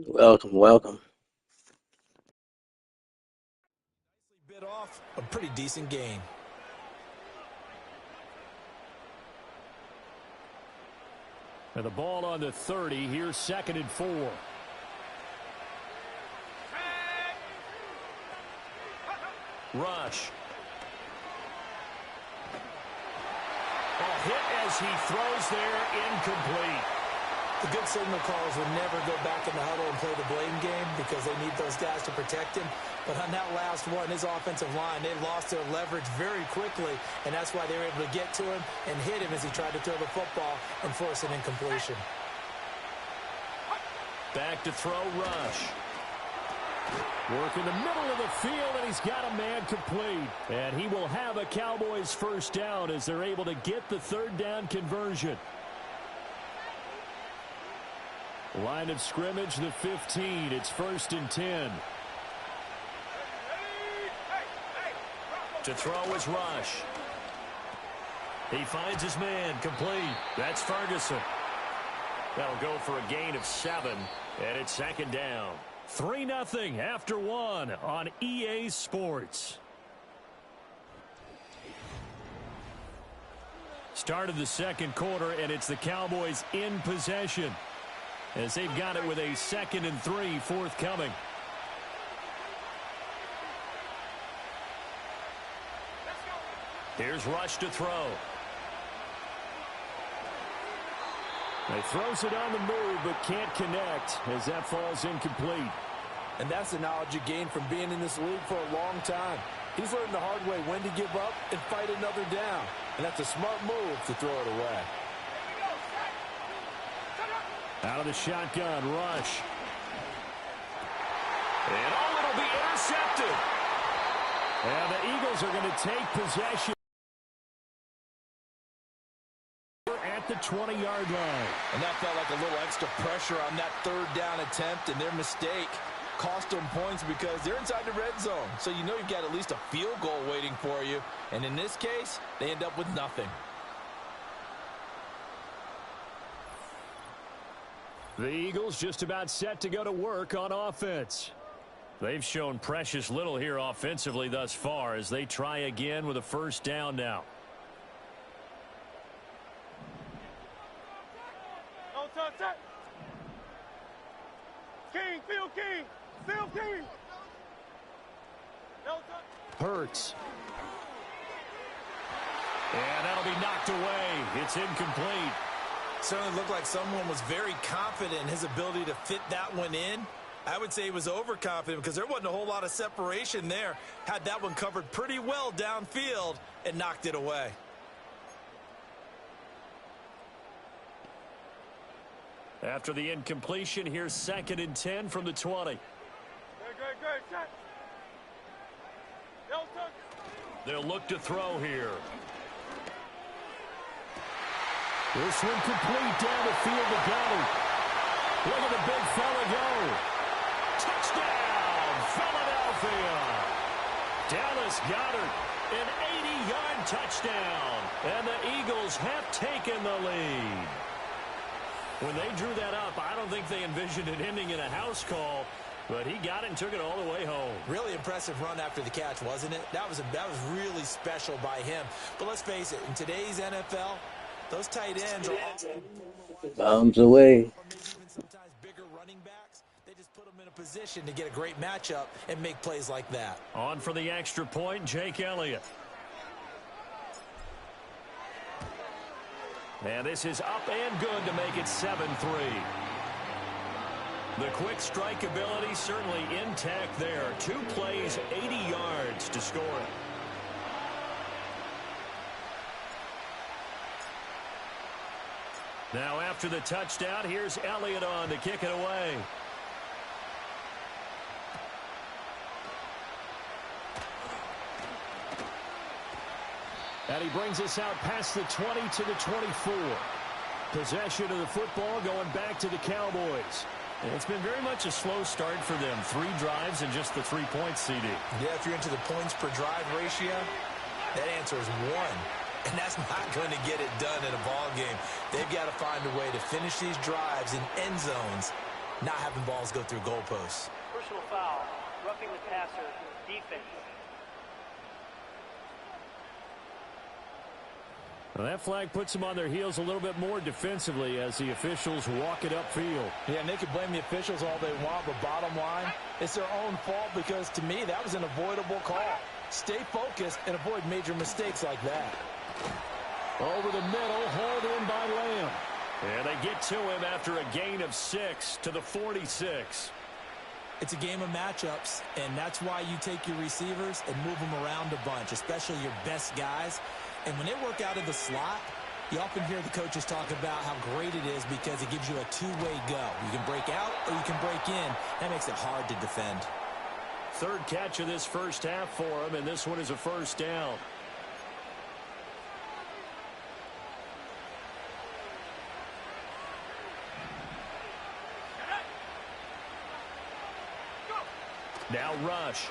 Welcome, welcome. Bit off a pretty decent gain. And the ball on the 30. Here's 2nd and 4. Rush. Hit as he throws there, incomplete. The good signal callers will never go back in the huddle and play the blame game because they need those guys to protect him. But on that last one, his offensive line, they lost their leverage very quickly, and that's why they were able to get to him and hit him as he tried to throw the football and force an incompletion. Back to throw, Rush. Work in the middle of the field, and he's got a man complete. And he will have a Cowboys first down as they're able to get the 3rd down conversion. Line of scrimmage, the 15. It's 1st and 10. To throw is Rush. He finds his man, complete. That's Ferguson. That'll go for a gain of 7, and it's 2nd down. 3-0 after 1 on EA Sports. Start of the 2nd quarter, and it's the Cowboys in possession as they've got it with a 2nd and 3 forthcoming. Here's Rush to throw. He throws it on the move but can't connect as that falls incomplete. And that's the knowledge you gain from being in this league for a long time. He's learned the hard way when to give up and fight another down. And that's a smart move to throw it away. Out of the shotgun, Rush. And it'll be intercepted. And the Eagles are going to take possession at the 20-yard line. And that felt like a little extra pressure on that 3rd down attempt, and their mistake cost them points because they're inside the red zone. So you know you've got at least a field goal waiting for you. And in this case, they end up with nothing. The Eagles just about set to go to work on offense. They've shown precious little here offensively thus far as they try again with a 1st down now. Field King. Hurts. And that'll be knocked away. It's incomplete. Certainly looked like someone was very confident in his ability to fit that one in. I would say he was overconfident because there wasn't a whole lot of separation there. Had that one covered pretty well downfield and knocked it away. After the incompletion, here's 2nd and 10 from the 20. Great. They'll look to throw here. This one complete down the field to Goddard. Look at the big fella go. Touchdown, Philadelphia. Dallas Goedert, an 80-yard touchdown. And the Eagles have taken the lead. When they drew that up, I don't think they envisioned it ending in a house call, but he got it and took it all the way home. Really impressive run after the catch, wasn't it? That was really special by him. But let's face it, in today's NFL, those tight ends are all Bombs away. sometimes bigger running backs. They just put them in a position to get a great matchup and make plays like that. On for the extra point, Jake Elliott. And this is up and good to make it 7-3. The quick strike ability certainly intact there. 2 plays, 80 yards to score it. Now after the touchdown, here's Elliott on to kick it away. And he brings us out past the 20 to the 24. Possession of the football going back to the Cowboys. And it's been very much a slow start for them. 3 drives and just the 3 points, CD. Yeah, if you're into the points per drive ratio, that answer is 1. And that's not going to get it done in a ball game. They've got to find a way to finish these drives in end zones, not having balls go through goalposts. Personal foul, roughing the passer, defense. Well, that flag puts them on their heels a little bit more defensively as the officials walk it upfield. Yeah, and they can blame the officials all they want, but bottom line, it's their own fault because, to me, that was an avoidable call. Stay focused and avoid major mistakes like that. Over the middle, hauled in by Lamb. And they get to him after a gain of 6 to the 46. It's a game of matchups, and that's why you take your receivers and move them around a bunch, especially your best guys. And when they work out of the slot, you often hear the coaches talk about how great it is because it gives you a two-way go. You can break out or you can break in. That makes it hard to defend. Third catch of this first half for him, and this one is a first down. Now Rush.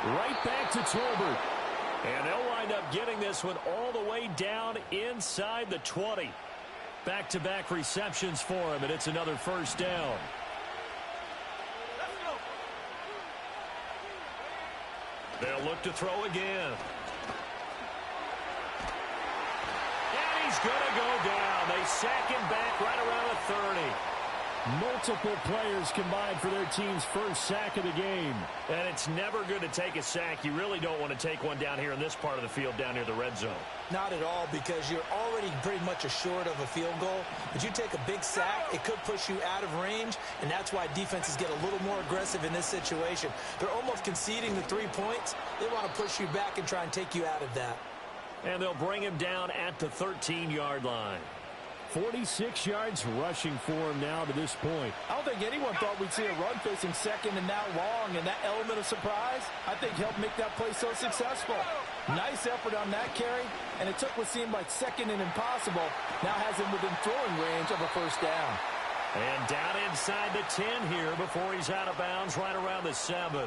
Right back to Tolbert. And they'll wind up getting this one all the way down inside the 20. Back-to-back receptions for him, and it's another first down. They'll look to throw again. And he's going to go down. They sack him back right around the 30. Multiple players combined for their team's first sack of the game. And it's never good to take a sack. You really don't want to take one down here in this part of the field down near the red zone. Not at all, because you're already pretty much assured of a field goal. But you take a big sack, it could push you out of range, and that's why defenses get a little more aggressive in this situation. They're almost conceding the 3 points. They want to push you back and try and take you out of that. And they'll bring him down at the 13-yard line. 46 yards rushing for him now to this point. I don't think anyone thought we'd see a run facing second and now long, and that element of surprise, I think, helped make that play so successful. Nice effort on that carry, and it took what seemed like second and impossible, now has him within throwing range of a first down. And down inside the 10 here before he's out of bounds right around the 7.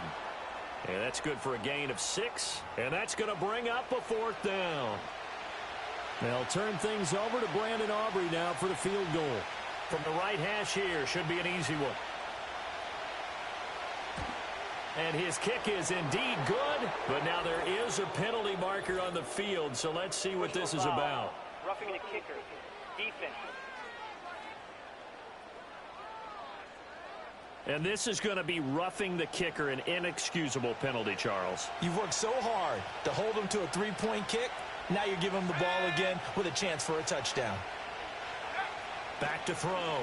And that's good for a gain of 6, and that's going to bring up a fourth down. They'll turn things over to Brandon Aubrey now for the field goal. From the right hash here, should be an easy one. And his kick is indeed good, but now there is a penalty marker on the field, so let's see what this is about. Roughing the kicker, defense. And this is going to be roughing the kicker, an inexcusable penalty, Charles. You've worked so hard to hold him to a three-point kick. Now you're giving him the ball again with a chance for a touchdown. Back to throw.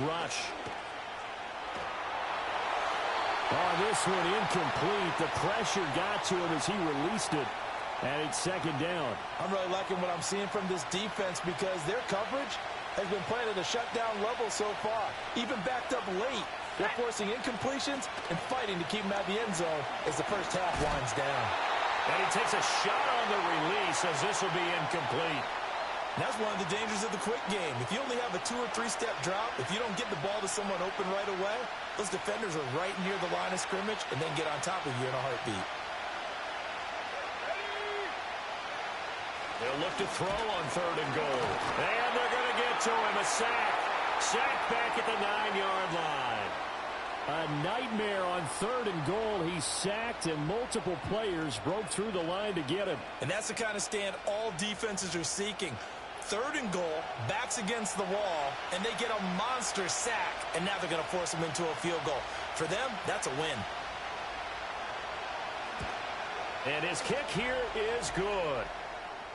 Rush. Oh, this one incomplete. The pressure got to him as he released it. And it's second down. I'm really liking what I'm seeing from this defense because their coverage has been playing at a shutdown level so far. Even backed up late, they're forcing incompletions and fighting to keep them out of the end zone as the first half winds down. And he takes a shot on the release as this will be incomplete. And that's one of the dangers of the quick game. If you only have a 2- or 3-step drop, if you don't get the ball to someone open right away, those defenders are right near the line of scrimmage and then get on top of you in a heartbeat. They'll look to throw on 3rd and goal. And they're going to get to him. A sack. Sack back at the 9-yard line. A nightmare on 3rd and goal. He sacked, and multiple players broke through the line to get him. And that's the kind of stand all defenses are seeking. 3rd and goal, backs against the wall, and they get a monster sack. And now they're going to force him into a field goal. For them, that's a win. And his kick here is good.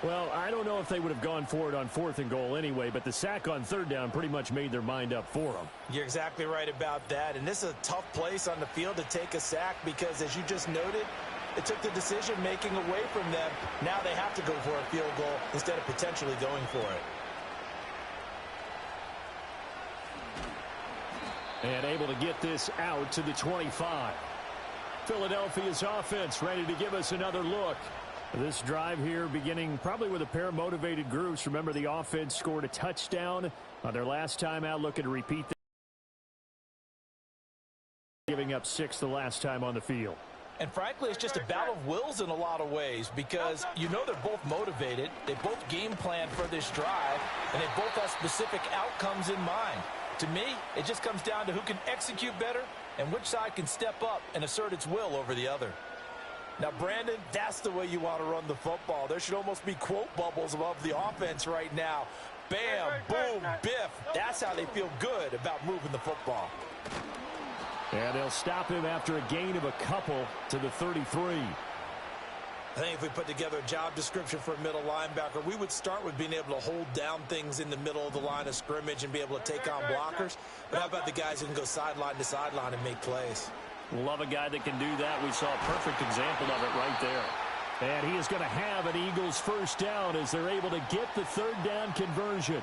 Well, I don't know if they would have gone for it on 4th and goal anyway, but the sack on 3rd down pretty much made their mind up for them. You're exactly right about that. And this is a tough place on the field to take a sack because, as you just noted, it took the decision-making away from them. Now they have to go for a field goal instead of potentially going for it. And able to get this out to the 25. Philadelphia's offense ready to give us another look. This drive here beginning probably with a pair of motivated groups. Remember, the offense scored a touchdown on their last time out, looking to repeat that. Giving up 6 the last time on the field. And frankly, it's just a battle of wills in a lot of ways because you know they're both motivated. They both game plan for this drive, and they both have specific outcomes in mind. To me, it just comes down to who can execute better and which side can step up and assert its will over the other. Now, Brandon, that's the way you want to run the football. There should almost be quote bubbles above the offense right now. Bam, boom, biff. That's how they feel good about moving the football. And they'll stop him after a gain of a couple to the 33. I think if we put together a job description for a middle linebacker, we would start with being able to hold down things in the middle of the line of scrimmage and be able to take on blockers. But how about the guys who can go sideline to sideline and make plays? Love a guy that can do that. We saw a perfect example of it right there. And he is going to have an Eagles first down as they're able to get the third down conversion.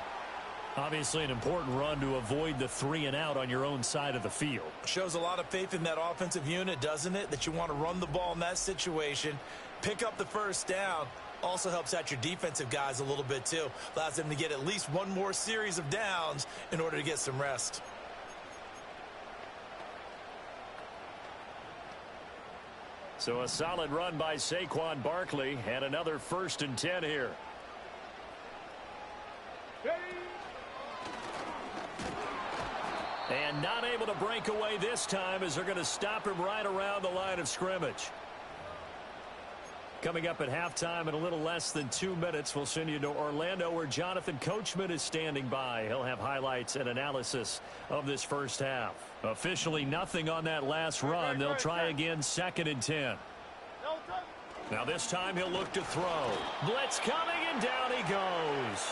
Obviously an important run to avoid the 3 and out on your own side of the field. Shows a lot of faith in that offensive unit, doesn't it? That you want to run the ball in that situation, pick up the first down. Also helps out your defensive guys a little bit too. Allows them to get at least one more series of downs in order to get some rest. So a solid run by Saquon Barkley and another 1st and 10 here. And not able to break away this time as they're going to stop him right around the line of scrimmage. Coming up at halftime in a little less than 2 minutes, we'll send you to Orlando where Jonathan Coachman is standing by. He'll have highlights and analysis of this first half. Officially nothing on that last run. They'll try again 2nd and 10. Now this time he'll look to throw. Blitz coming and down he goes.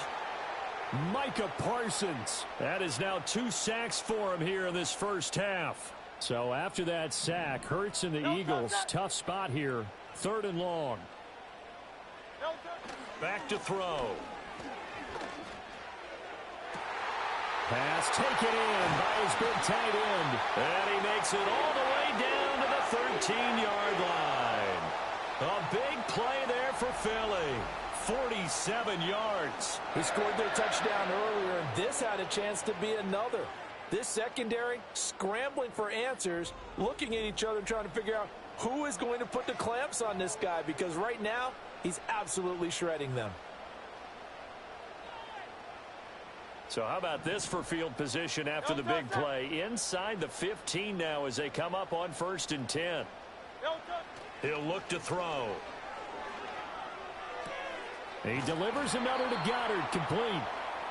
Micah Parsons. That is now 2 sacks for him here in this first half. So after that sack, Hurts and the Eagles, tough spot here. 3rd and long. Back to throw. Pass taken in by his big tight end. And he makes it all the way down to the 13-yard line. A big play there for Philly. 47 yards. He scored their touchdown earlier, and this had a chance to be another. This secondary scrambling for answers, looking at each other, trying to figure out who is going to put the clamps on this guy, because right now he's absolutely shredding them. So how about this for field position after the big play? Inside the 15 now as they come up on 1st and 10. He'll look to throw. He delivers another to Goddard, complete.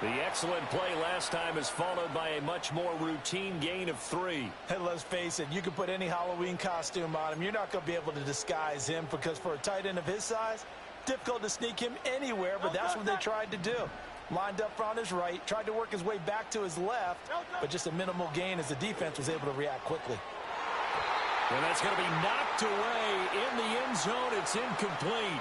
The excellent play last time is followed by a much more routine gain of 3. And let's face it, you can put any Halloween costume on him. You're not going to be able to disguise him because for a tight end of his size, difficult to sneak him anywhere, but that's what they tried to do. Lined up on his right, tried to work his way back to his left, but just a minimal gain as the defense was able to react quickly. And that's going to be knocked away in the end zone. It's incomplete.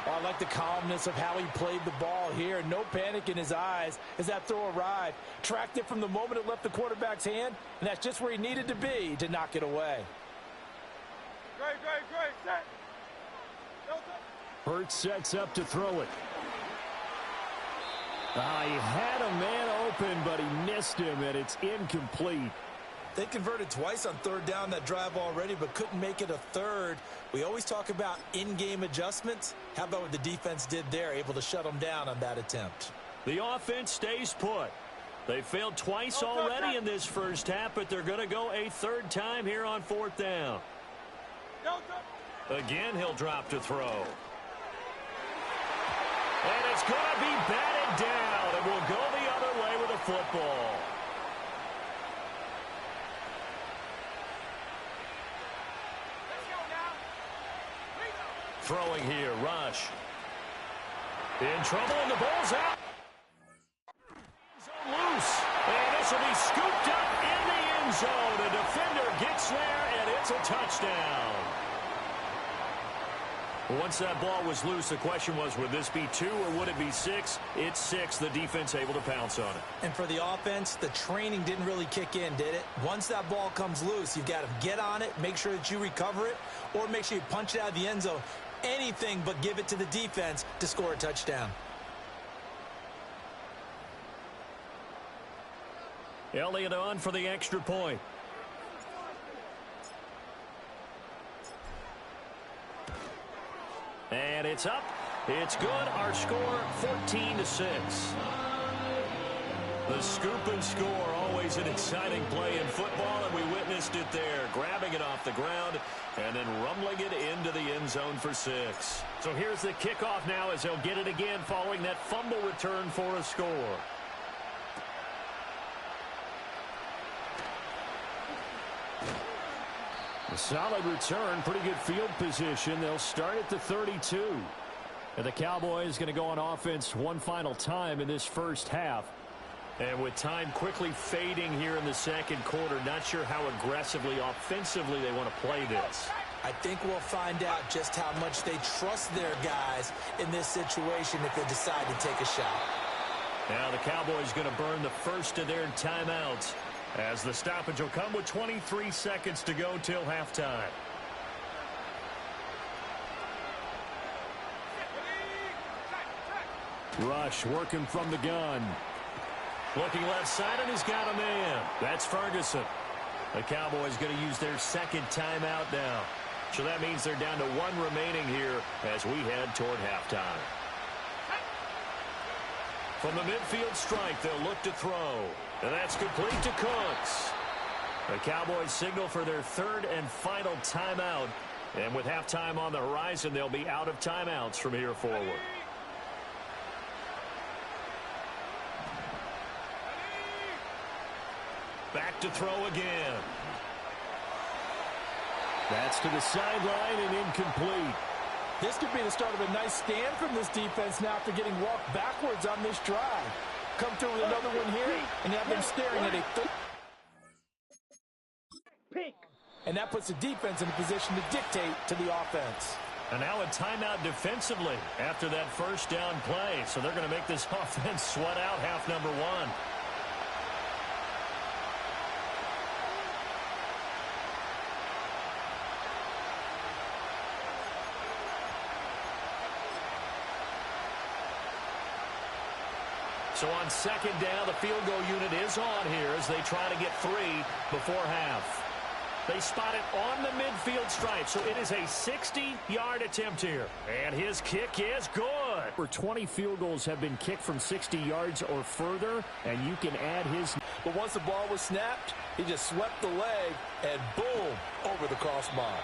Oh, I like the calmness of how he played the ball here. No panic in his eyes as that throw arrived. Tracked it from the moment it left the quarterback's hand, and that's just where he needed to be to knock it away. Great, set. Hurts sets up to throw it. He had a man open, but he missed him, and it's incomplete. They converted twice on 3rd down that drive already, but couldn't make it a 3rd. We always talk about in-game adjustments. How about what the defense did there, able to shut them down on that attempt? The offense stays put. They failed twice already in this first half, but they're going to go a 3rd time here on 4th down. Again, he'll drop to throw. And it's going to be batted down, and we'll go the other way with a football. Throwing here, Rush. In trouble, and the ball's out. Loose. And this will be scooped up in the end zone. The defender gets there, and it's a touchdown. Once that ball was loose, the question was, would this be 2 or would it be 6? It's 6. The defense able to pounce on it. And for the offense, the training didn't really kick in, did it? Once that ball comes loose, you've got to get on it, make sure that you recover it, or make sure you punch it out of the end zone. Anything but give it to the defense to score a touchdown. Elliott on for the extra point. It's up. It's good. Our score, 14-6. The scoop and score, always an exciting play in football, and we witnessed it there, grabbing it off the ground and then rumbling it into the end zone for 6. So here's the kickoff now as they'll get it again following that fumble return for a score. A solid return, pretty good field position. They'll start at the 32. And the Cowboys going to go on offense one final time in this first half. And with time quickly fading here in the second quarter, not sure how aggressively, offensively they want to play this. I think we'll find out just how much they trust their guys in this situation if they decide to take a shot. Now the Cowboys going to burn the first of their timeouts as the stoppage will come with 23 seconds to go till halftime. Rush working from the gun. Looking left side, and he's got a man. That's Ferguson. The Cowboys going to use their second timeout now. So that means they're down to one remaining here as we head toward halftime. From the midfield strike, they'll look to throw. And that's complete to Cooks. The Cowboys signal for their third and final timeout. And with halftime on the horizon, they'll be out of timeouts from here forward. Back to throw again. That's to the sideline and incomplete. This could be the start of a nice stand from this defense now after getting walked backwards on this drive. Come through with another one here, and have them staring at a pink. And that puts the defense in a position to dictate to the offense. And now a timeout defensively after that first down play. So they're going to make this offense sweat out half number one. So on second down, the field goal unit is on here as they try to get 3 before half. They spot it on the midfield stripe, so it is a 60-yard attempt here. And his kick is good. For 20 field goals have been kicked from 60 yards or further, and you can add his. But once the ball was snapped, he just swept the leg and boom, over the crossbar.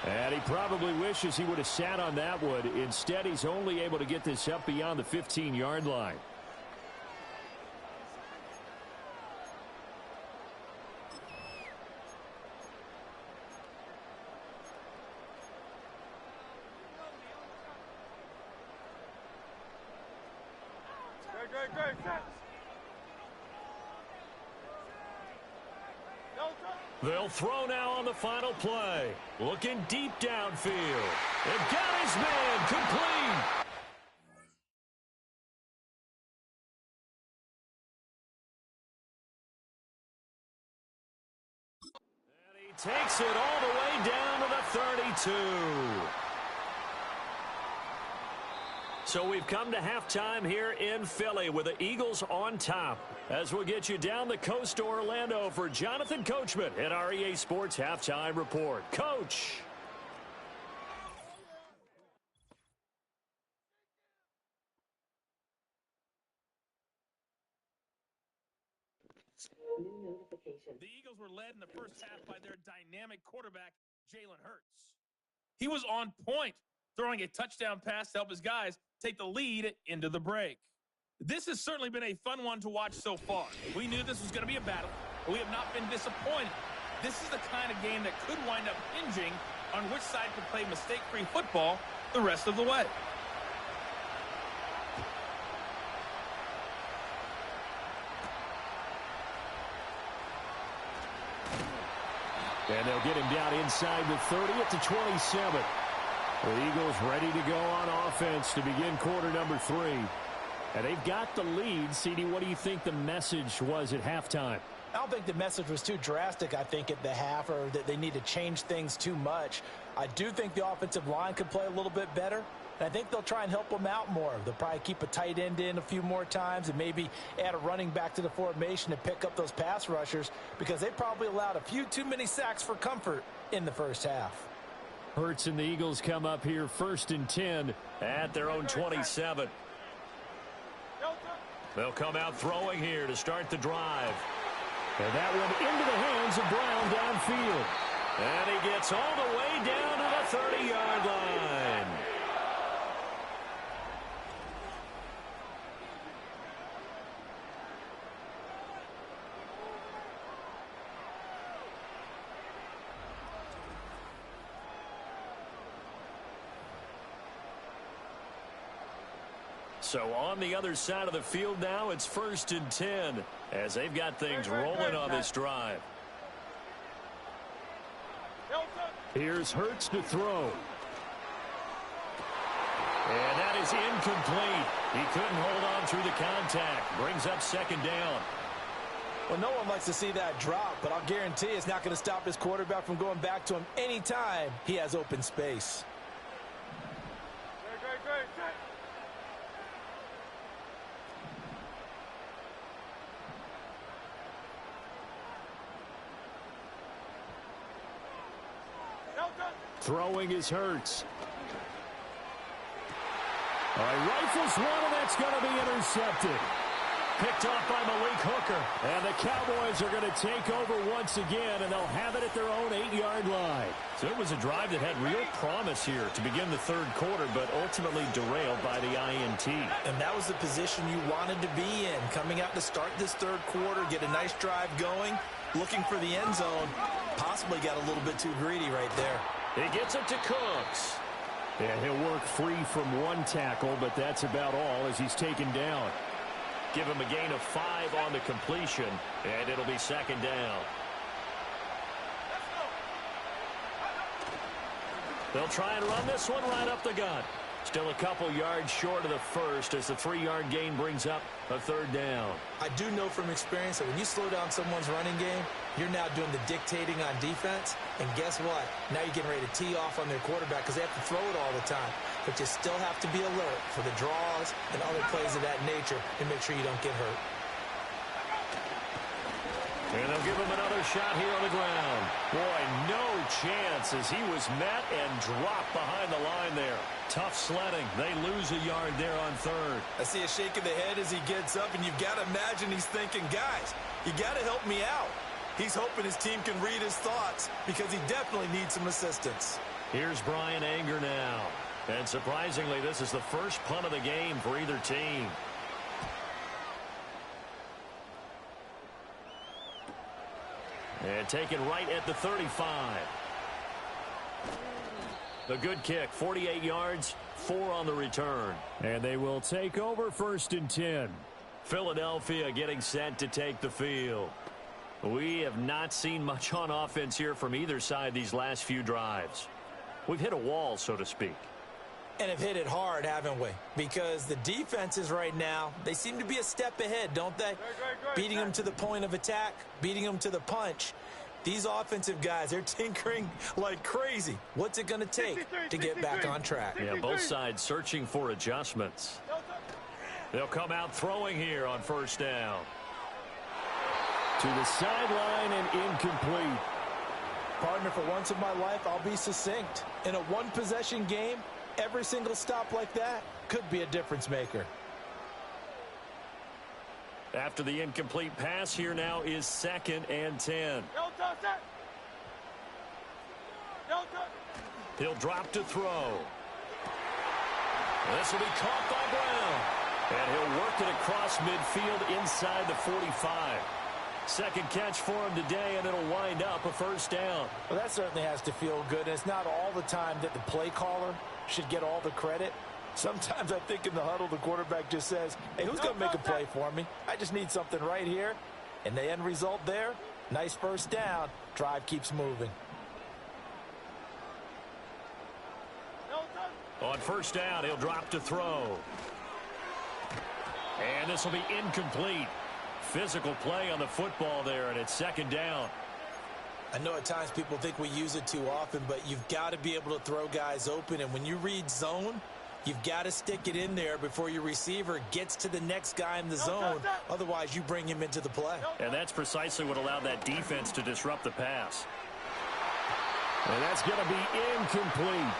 And he probably wishes he would have sat on that one. Instead, he's only able to get this up beyond the 15-yard line. Great, set. They'll throw now on the final play. Looking deep downfield. And got his man complete. And he takes it all the way down to the 32. So we've come to halftime here in Philly with the Eagles on top. As we'll get you down the coast to Orlando for Jonathan Coachman at our EA Sports Halftime Report. Coach. The Eagles were led in the first half by their dynamic quarterback, Jalen Hurts. He was on point, throwing a touchdown pass to help his guys take the lead into the break. This has certainly been a fun one to watch so far. We knew this was going to be a battle, but we have not been disappointed. This is the kind of game that could wind up hinging on which side could play mistake-free football the rest of the way. And they'll get him down inside the 30 at the 27. The Eagles ready to go on offense to begin quarter number 3. And they've got the lead. CD, what do you think the message was at halftime? I don't think the message was too drastic, I think, at the half, or that they need to change things too much. I do think the offensive line could play a little bit better. And I think they'll try and help them out more. They'll probably keep a tight end in a few more times and maybe add a running back to the formation to pick up those pass rushers because they probably allowed a few too many sacks for comfort in the first half. Hurts and the Eagles come up here 1st and 10 at their own 27. They'll come out throwing here to start the drive. And that one into the hands of Brown downfield. And he gets all the way down to the 30-yard line. So on the other side of the field now, it's 1st and 10 as they've got things rolling on this drive. Here's Hurts to throw. And that is incomplete. He couldn't hold on through the contact. Brings up 2nd down. Well, no one likes to see that drop, but I'll guarantee it's not going to stop his quarterback from going back to him anytime he has open space. Throwing is Hurts. All right, rifles one, and that's going to be intercepted. Picked off by Malik Hooker. And the Cowboys are going to take over once again, and they'll have it at their own 8-yard line. So it was a drive that had real promise here to begin the 3rd quarter, but ultimately derailed by the INT. And that was the position you wanted to be in. Coming out to start this 3rd quarter, get a nice drive going, looking for the end zone. Possibly got a little bit too greedy right there. He gets it to Cooks. And he'll work free from one tackle, but that's about all as he's taken down. Give him a gain of 5 on the completion, and it'll be 2nd down. They'll try and run this one right up the gut. Still a couple yards short of the first as the 3-yard gain brings up a 3rd down. I do know from experience that when you slow down someone's running game, you're now doing the dictating on defense. And guess what? Now you're getting ready to tee off on their quarterback because they have to throw it all the time. But you still have to be alert for the draws and other plays of that nature and make sure you don't get hurt. And they'll give him another shot here on the ground. Boy, no chance as he was met and dropped behind the line there. Tough sledding. They lose a yard there on 3rd. I see a shake of the head as he gets up, and you've got to imagine he's thinking, guys, you got to help me out. He's hoping his team can read his thoughts because he definitely needs some assistance. Here's Brian Anger now. And surprisingly, this is the first punt of the game for either team. And taken right at the 35. A good kick, 48 yards, 4 on the return. And they will take over 1st and 10. Philadelphia getting set to take the field. We have not seen much on offense here from either side these last few drives. We've hit a wall, so to speak. And have hit it hard, haven't we? Because the defenses right now, they seem to be a step ahead, don't they? Beating them to the point of attack, beating them to the punch. These offensive guys, they're tinkering like crazy. What's it going to take to get back on track? Yeah, both sides searching for adjustments. They'll come out throwing here on 1st down. To the sideline and incomplete. Partner, for once in my life, I'll be succinct. In a one-possession game, every single stop like that could be a difference maker. After the incomplete pass, here now is 2nd and 10. He'll drop to throw. This will be caught by Brown. And he'll work it across midfield inside the 45. 2nd catch for him today, and it'll wind up a 1st down. Well, that certainly has to feel good. And it's not all the time that the play caller should get all the credit. Sometimes I think in the huddle, the quarterback just says, hey, who's going to make a play for me? I just need something right here. And the end result there, nice 1st down. Drive keeps moving. On 1st down, he'll drop to throw. And this will be incomplete. Physical play on the football there, and it's 2nd down. I know at times people think we use it too often, but you've got to be able to throw guys open. And when you read zone, you've got to stick it in there before your receiver gets to the next guy in the zone. Otherwise, you bring him into the play. And that's precisely what allowed that defense to disrupt the pass. And that's going to be incomplete.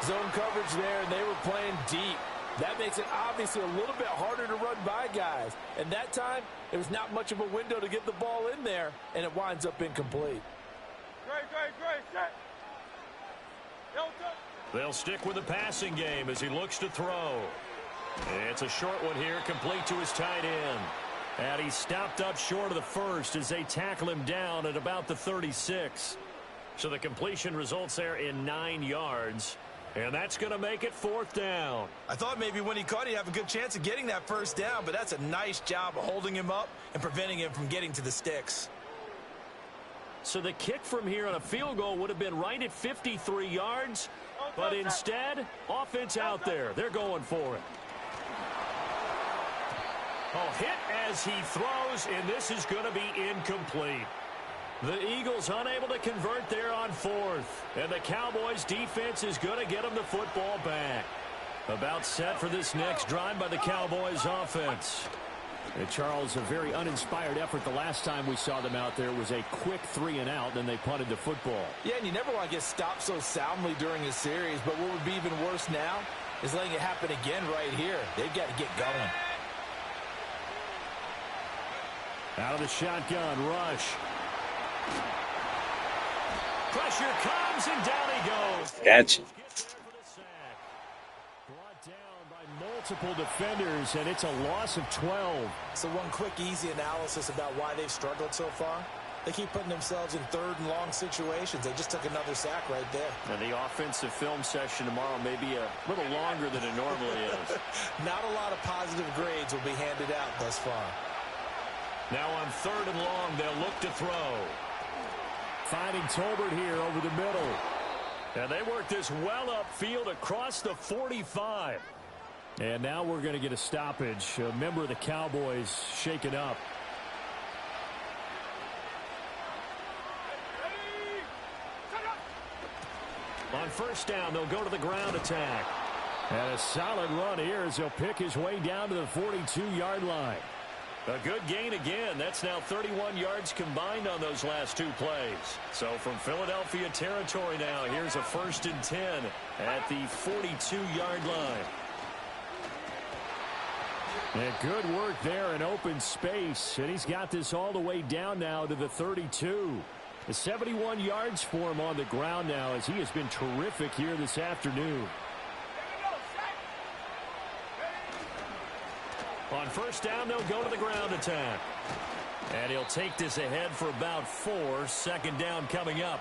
Zone coverage there, and they were playing deep. That makes it obviously a little bit harder to run by guys. And that time, there was not much of a window to get the ball in there, and it winds up incomplete. Great, set. They'll stick with the passing game as he looks to throw. It's a short one here, complete to his tight end. And he stopped up short of the first as they tackle him down at about the 36. So the completion results there in 9 yards. And that's going to make it 4th down. I thought maybe when he caught, he'd have a good chance of getting that first down, but that's a nice job of holding him up and preventing him from getting to the sticks. So the kick from here on a field goal would have been right at 53 yards, but instead, offense out there. They're going for it. Oh, hit as he throws, and this is going to be incomplete. The Eagles unable to convert there on 4th, and the Cowboys defense is going to get them the football back. About set for this next drive by the Cowboys offense. And Charles, a very uninspired effort the last time we saw them out there was a quick 3 and out, then they punted the football. Yeah, and you never want to get stopped so soundly during a series, but what would be even worse now is letting it happen again right here. They've got to get going. Out of the shotgun, rush. Pressure comes, and down he goes. Gotcha. Brought down by multiple defenders, and it's a loss of 12. So one quick, easy analysis about why they've struggled so far. They keep putting themselves in 3rd and long situations. They just took another sack right there. And the offensive film session tomorrow may be a little longer than it normally is. Not a lot of positive grades will be handed out thus far. Now on 3rd and long, they'll look to throw. Finding Tolbert here over the middle. And they work this well upfield across the 45. And now we're going to get a stoppage. A member of the Cowboys shaken up. On 1st down, they'll go to the ground attack. And a solid run here as he'll pick his way down to the 42-yard line. A good gain again. That's now 31 yards combined on those last 2 plays. So from Philadelphia territory now, here's a 1st and 10 at the 42-yard line. And good work there in open space. And he's got this all the way down now to the 32. The 71 yards for him on the ground now as he has been terrific here this afternoon. On 1st down, they'll go to the ground attack. And he'll take this ahead for about 4. 2nd down coming up.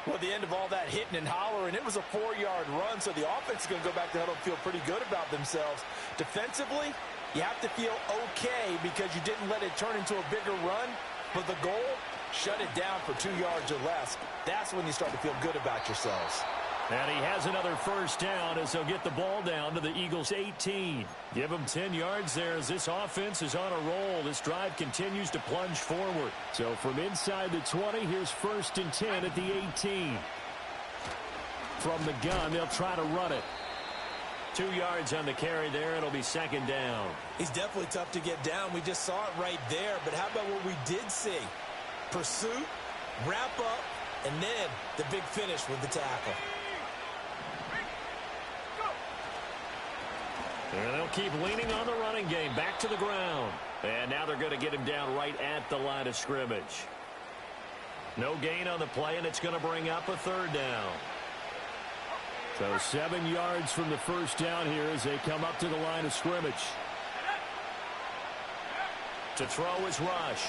Well, the end of all that hitting and hollering, it was a 4-yard run, so the offense is going to go back to huddle and feel pretty good about themselves. Defensively, you have to feel okay because you didn't let it turn into a bigger run, but the goal, shut it down for 2 yards or less. That's when you start to feel good about yourselves. And he has another 1st down as he'll get the ball down to the Eagles' 18. Give him 10 yards there as this offense is on a roll. This drive continues to plunge forward. So from inside the 20, here's 1st and 10 at the 18. From the gun, they'll try to run it. 2 yards on the carry there. It'll be 2nd down. He's definitely tough to get down. We just saw it right there. But how about what we did see? Pursuit, wrap up, and then the big finish with the tackle. And they'll keep leaning on the running game. Back to the ground. And now they're going to get him down right at the line of scrimmage. No gain on the play, and it's going to bring up a 3rd down. So 7 yards from the 1st down here as they come up to the line of scrimmage. To throw is Rush.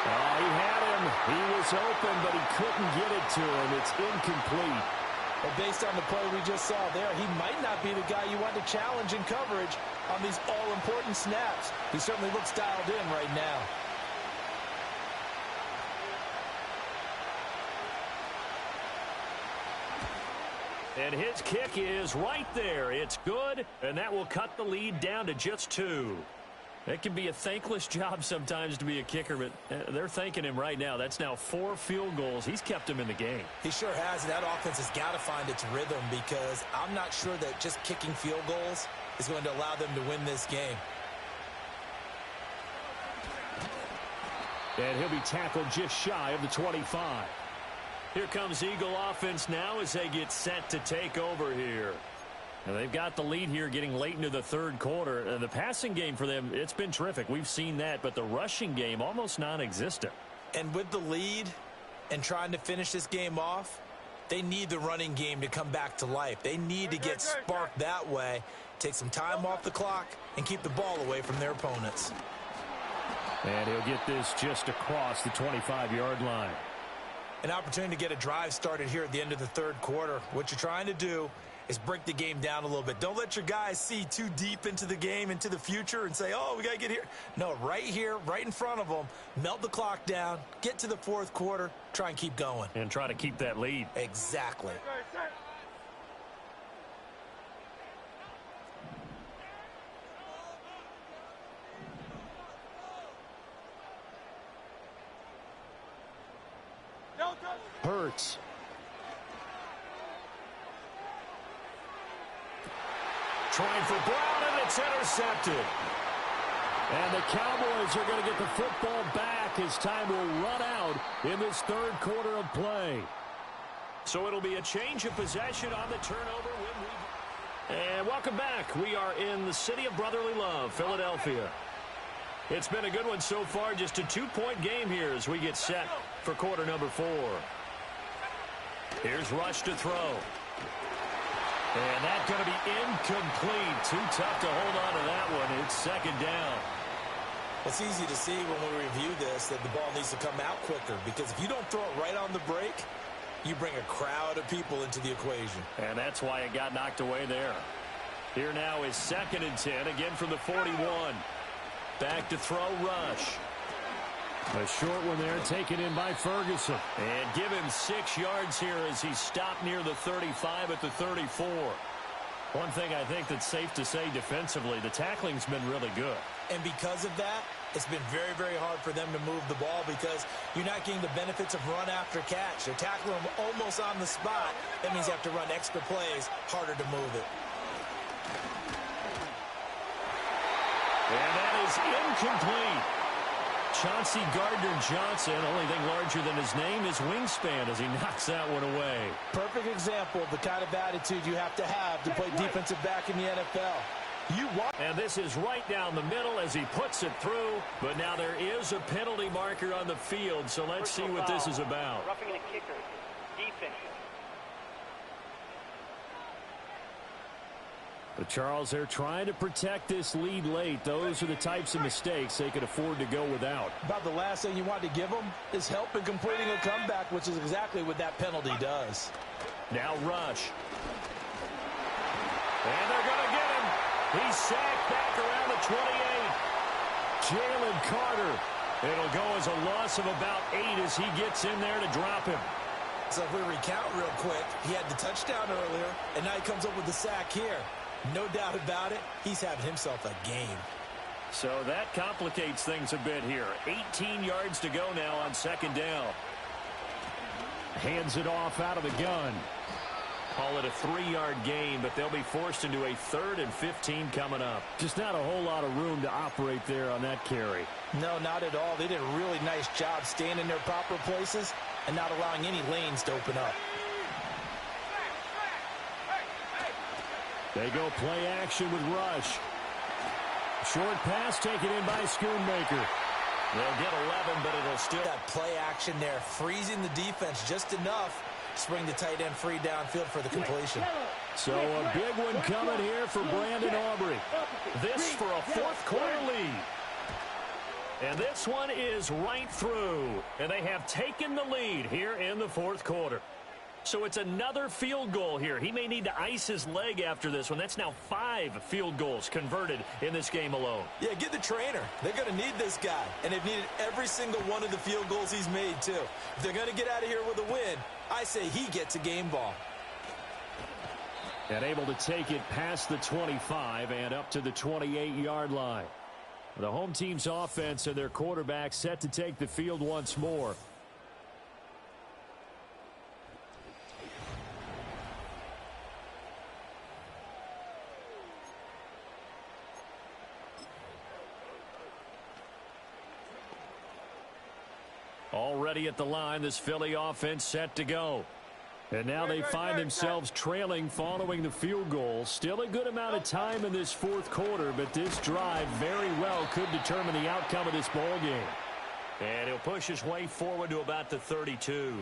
Oh, he had him. He was open, but he couldn't get it to him. It's incomplete. Well, based on the play we just saw there, he might not be the guy you want to challenge in coverage on these all-important snaps. He certainly looks dialed in right now. And his kick is right there. It's good, and that will cut the lead down to just 2. It can be a thankless job sometimes to be a kicker, but they're thanking him right now. That's now 4 field goals. He's kept him in the game. He sure has, and that offense has got to find its rhythm because I'm not sure that just kicking field goals is going to allow them to win this game. And he'll be tackled just shy of the 25. Here comes Eagle offense now as they get set to take over here. Now they've got the lead here getting late into the third quarter. The passing game for them, it's been terrific. We've seen that, but the rushing game almost non-existent. And with the lead and trying to finish this game off, they need the running game to come back to life. They need to get sparked that way, take some time off the clock, and keep the ball away from their opponents. And he'll get this just across the 25-yard line. An opportunity to get a drive started here at the end of the third quarter. What you're trying to do is break the game down a little bit. Don't let your guys see too deep into the game, into the future, and say, oh, we got to get here. No, right here, right in front of them, melt the clock down, get to the fourth quarter, try and keep going. And try to keep that lead. Exactly. Hurts. Trying for Brown, and it's intercepted. And the Cowboys are going to get the football back as time will run out in this third quarter of play. So it'll be a change of possession on the turnover. And welcome back. We are in the city of brotherly love, Philadelphia. It's been a good one so far. Just a 2-point game here as we get set for quarter number 4. Here's Rush to throw. And that's going to be incomplete. Too tough to hold on to that one. It's second down. It's easy to see when we review this that the ball needs to come out quicker, because if you don't throw it right on the break, you bring a crowd of people into the equation. And that's why it got knocked away there. Here now is 2nd and 10, again from the 41. Back to throw, Rush. A short one there, taken in by Ferguson. And give him 6 yards here as he stopped near the 35 at the 34. One thing I think that's safe to say defensively, the tackling's been really good. And because of that, it's been very, very hard for them to move the ball because you're not getting the benefits of run after catch. They're tackling them almost on the spot. That means you have to run extra plays, harder to move it. And that is incomplete. Chauncey Gardner-Johnson, only thing larger than his name is wingspan as he knocks that one away. Perfect example of the kind of attitude you have to play defensive back in the NFL. And this is right down the middle as he puts it through. But now there is a penalty marker on the field, so let's see what this is about. Roughing the kicker. Defense. But Charles, they're trying to protect this lead late. Those are the types of mistakes they could afford to go without. About the last thing you want to give them is help in completing a comeback, which is exactly what that penalty does. Now Rush. And they're going to get him. He's sacked back around the 28. Jalen Carter. It'll go as a loss of about 8 as he gets in there to drop him. So if we recount real quick, he had the touchdown earlier, and now he comes up with the sack here. No doubt about it, he's having himself a game. So that complicates things a bit here. 18 yards to go now on 2nd down. Hands it off out of the gun. Call it a 3-yard gain, but they'll be forced into a 3rd and 15 coming up. Just not a whole lot of room to operate there on that carry. No, not at all. They did a really nice job staying in their proper places and not allowing any lanes to open up. They go play action with Rush. Short pass taken in by Schoonmaker. They'll get 11, but it'll still... That play action there, freezing the defense just enough to bring the tight end free downfield for the completion. So a big one coming here for Brandon Aubrey. This for a 4th quarter lead. And this one is right through. And they have taken the lead here in the 4th quarter. So it's another field goal here. He may need to ice his leg after this one. That's now 5 field goals converted in this game alone. Yeah, get the trainer. They're going to need this guy. And they've needed every single one of the field goals he's made, too. If they're going to get out of here with a win, I say he gets a game ball. And able to take it past the 25 and up to the 28-yard line. The home team's offense and their quarterback set to take the field once more. ready at the line. This Philly offense set to go. And now they find themselves trailing following the field goal. Still a good amount of time in this fourth quarter, but this drive very well could determine the outcome of this ball game. And he'll push his way forward to about the 32.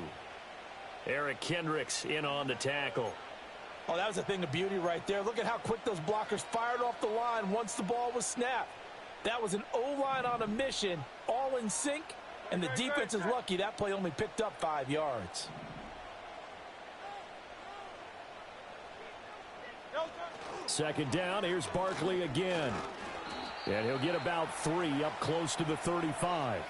Eric Kendricks in on the tackle. Oh, that was a thing of beauty right there. Look at how quick those blockers fired off the line once the ball was snapped. That was an O-line on a mission, all in sync, and the defense is lucky that play only picked up 5 yards. Second down, here's Barkley again. And he'll get about 3 up close to the 35.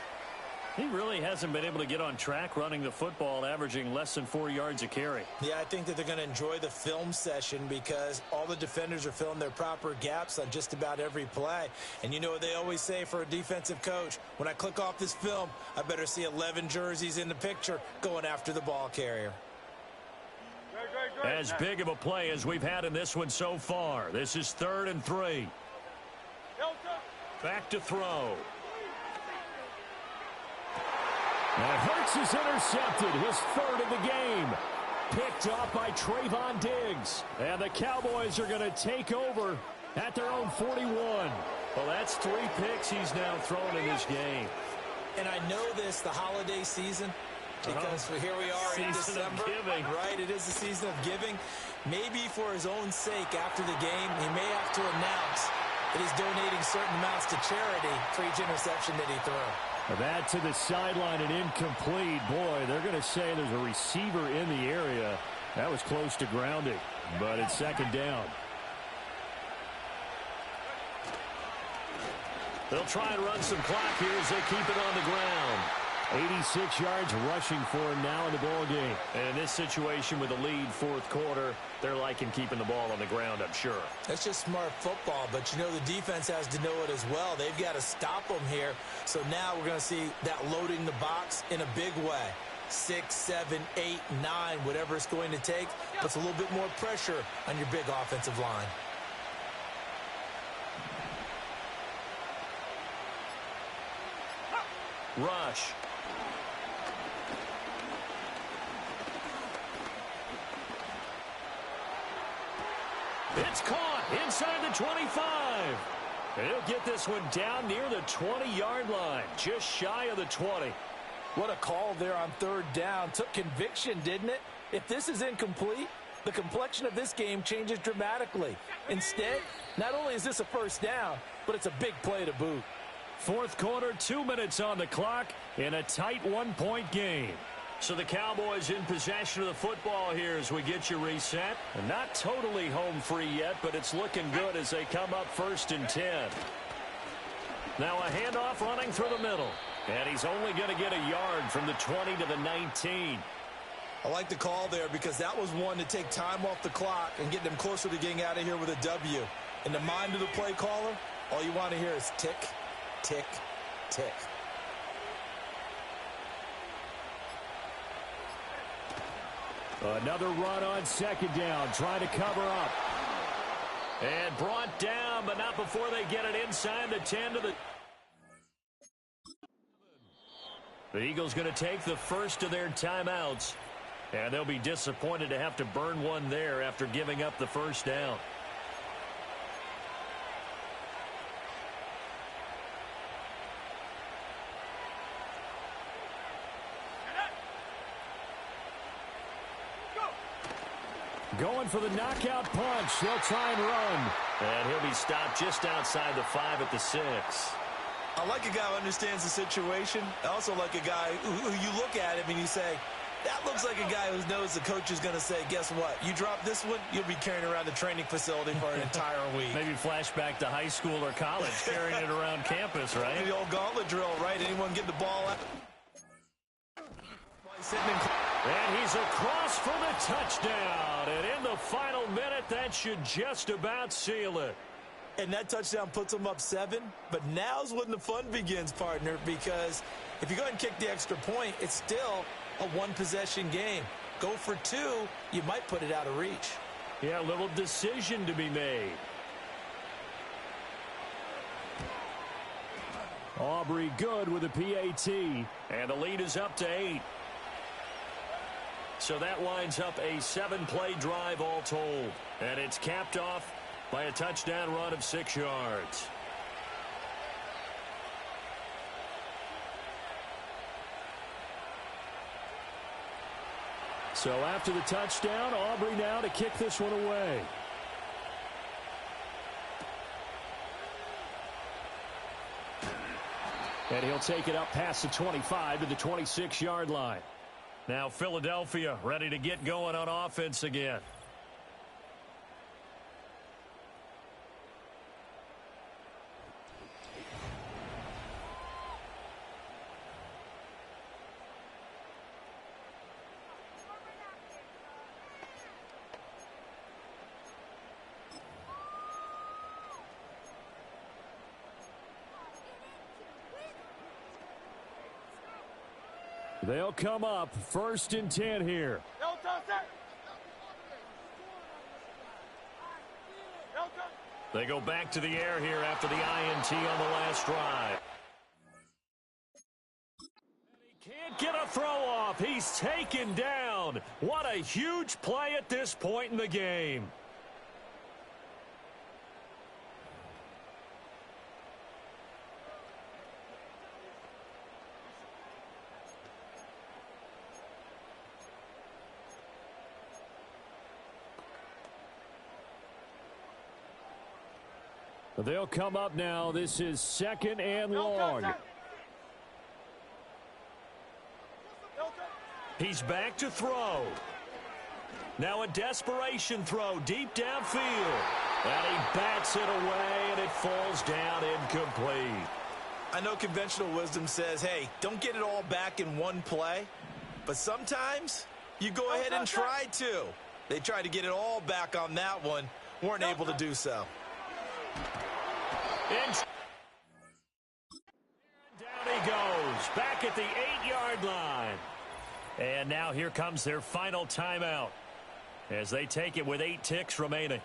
He really hasn't been able to get on track running the football, averaging less than 4 yards a carry. Yeah, I think that they're going to enjoy the film session because all the defenders are filling their proper gaps on just about every play. And you know what they always say for a defensive coach? When I click off this film, I better see 11 jerseys in the picture going after the ball carrier. As big of a play as we've had in this one so far. This is 3rd and 3. Back to throw. And Hurts is intercepted, his 3rd of the game. Picked off by Trayvon Diggs. And the Cowboys are going to take over at their own 41. Well, that's 3 picks he's now thrown in this game. And I know this, the holiday season, because here we are in December. Right, it is the season of giving. Maybe for his own sake after the game, he may have to announce that he's donating certain amounts to charity for each interception that he threw. That to the sideline and incomplete. Boy, they're going to say there's a receiver in the area. That was close to grounding, but it's second down. They'll try and run some clock here as they keep it on the ground. 86 yards rushing for him now in the ball game. And in this situation with a lead fourth quarter, they're liking keeping the ball on the ground, I'm sure. That's just smart football, but you know the defense has to know it as well. They've got to stop them here. So now we're going to see that loading the box in a big way. 6, 7, 8, 9, whatever it's going to take, puts a little bit more pressure on your big offensive line. Rush. It's caught inside the 25. And he'll get this one down near the 20-yard line, just shy of the 20. What a call there on 3rd down. Took conviction, didn't it? If this is incomplete, the complexion of this game changes dramatically. Instead, not only is this a 1st down, but it's a big play to boot. Fourth quarter, 2 minutes on the clock in a tight 1-point game. So the Cowboys in possession of the football here as we get you reset. And not totally home free yet, but it's looking good as they come up 1st and 10. Now a handoff running through the middle. And he's only going to get a yard from the 20 to the 19. I like the call there because that was one to take time off the clock and get them closer to getting out of here with a W. In the mind of the play caller, all you want to hear is tick, tick, tick. Another run on 2nd down, trying to cover up. And brought down, but not before they get it inside the 10 to the... The Eagles going to take the first of their timeouts. And they'll be disappointed to have to burn one there after giving up the 1st down. Going for the knockout punch. They'll try and run. And he'll be stopped just outside the 5 at the 6. I like a guy who understands the situation. I also like a guy who you look at him and you say, that looks like a guy who knows the coach is going to say, guess what? You drop this one, you'll be carrying around the training facility for an entire week. Maybe flashback to high school or college, carrying it around campus, right? The old gauntlet drill, right? Anyone get the ball out? And he's across for the touchdown. And in the final minute, that should just about seal it. And that touchdown puts them up 7. But now's when the fun begins, partner, because if you go ahead and kick the extra point, it's still a one-possession game. Go for 2, you might put it out of reach. Yeah, a little decision to be made. Aubrey good with a PAT. And the lead is up to 8. So that winds up a 7-play drive all told. And it's capped off by a touchdown run of 6 yards. So after the touchdown, Aubrey now to kick this one away. And he'll take it up past the 25 to the 26-yard line. Now Philadelphia ready to get going on offense again. They'll come up 1st and 10 here. They go back to the air here after the INT on the last drive. He can't get a throw off. He's taken down. What a huge play at this point in the game. They'll come up now. This is 2nd and long. He's back to throw. Now a desperation throw deep downfield. And he bats it away, and it falls down incomplete. I know conventional wisdom says, hey, don't get it all back in one play. But sometimes you go ahead and try to. They tried to get it all back on that one. Weren't able to do so. And down he goes, back at the 8-yard line. And now here comes their final timeout as they take it with 8 ticks remaining.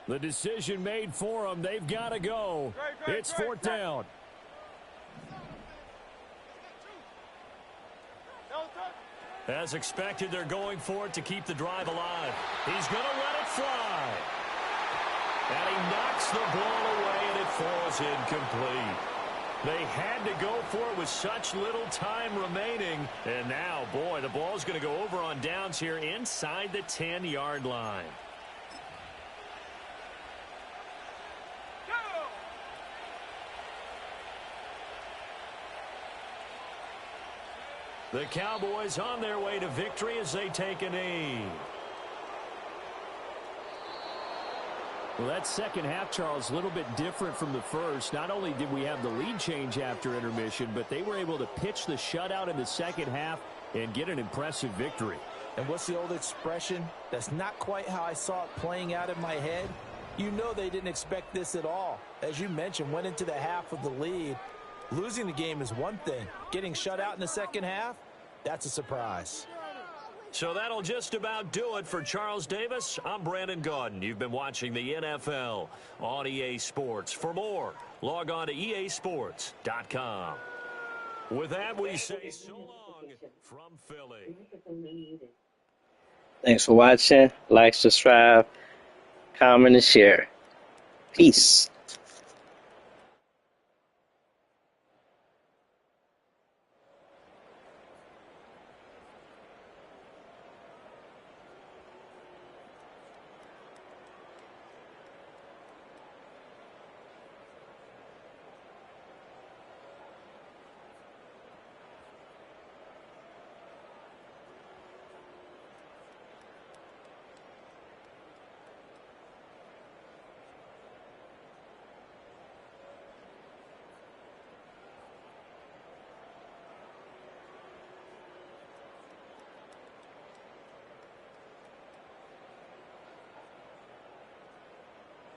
The decision made for them. They've got to go. It's 4th down. As expected, they're going for it to keep the drive alive. He's going to let it fly. And he knocks the ball away, and it falls incomplete. They had to go for it with such little time remaining. And now, boy, the ball's going to go over on downs here inside the 10-yard line. The Cowboys on their way to victory as they take a knee. Well, that second half, Charles, a little bit different from the first. Not only did we have the lead change after intermission, but they were able to pitch the shutout in the second half and get an impressive victory. And what's the old expression? That's not quite how I saw it playing out in my head. You know they didn't expect this at all. As you mentioned, went into the half with the lead. Losing the game is one thing. Getting shut out in the second half, that's a surprise. So that'll just about do it for Charles Davis. I'm Brandon Gaudin. You've been watching the NFL on EA Sports. For more, log on to easports.com. With that, we say so long from Philly. Thanks for watching. Like, subscribe, comment, and share. Peace.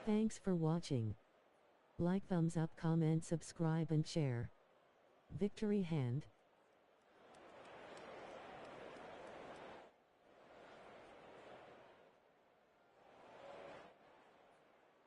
Thanks for watching. Like, thumbs up, comment, subscribe and share. Victory Hand.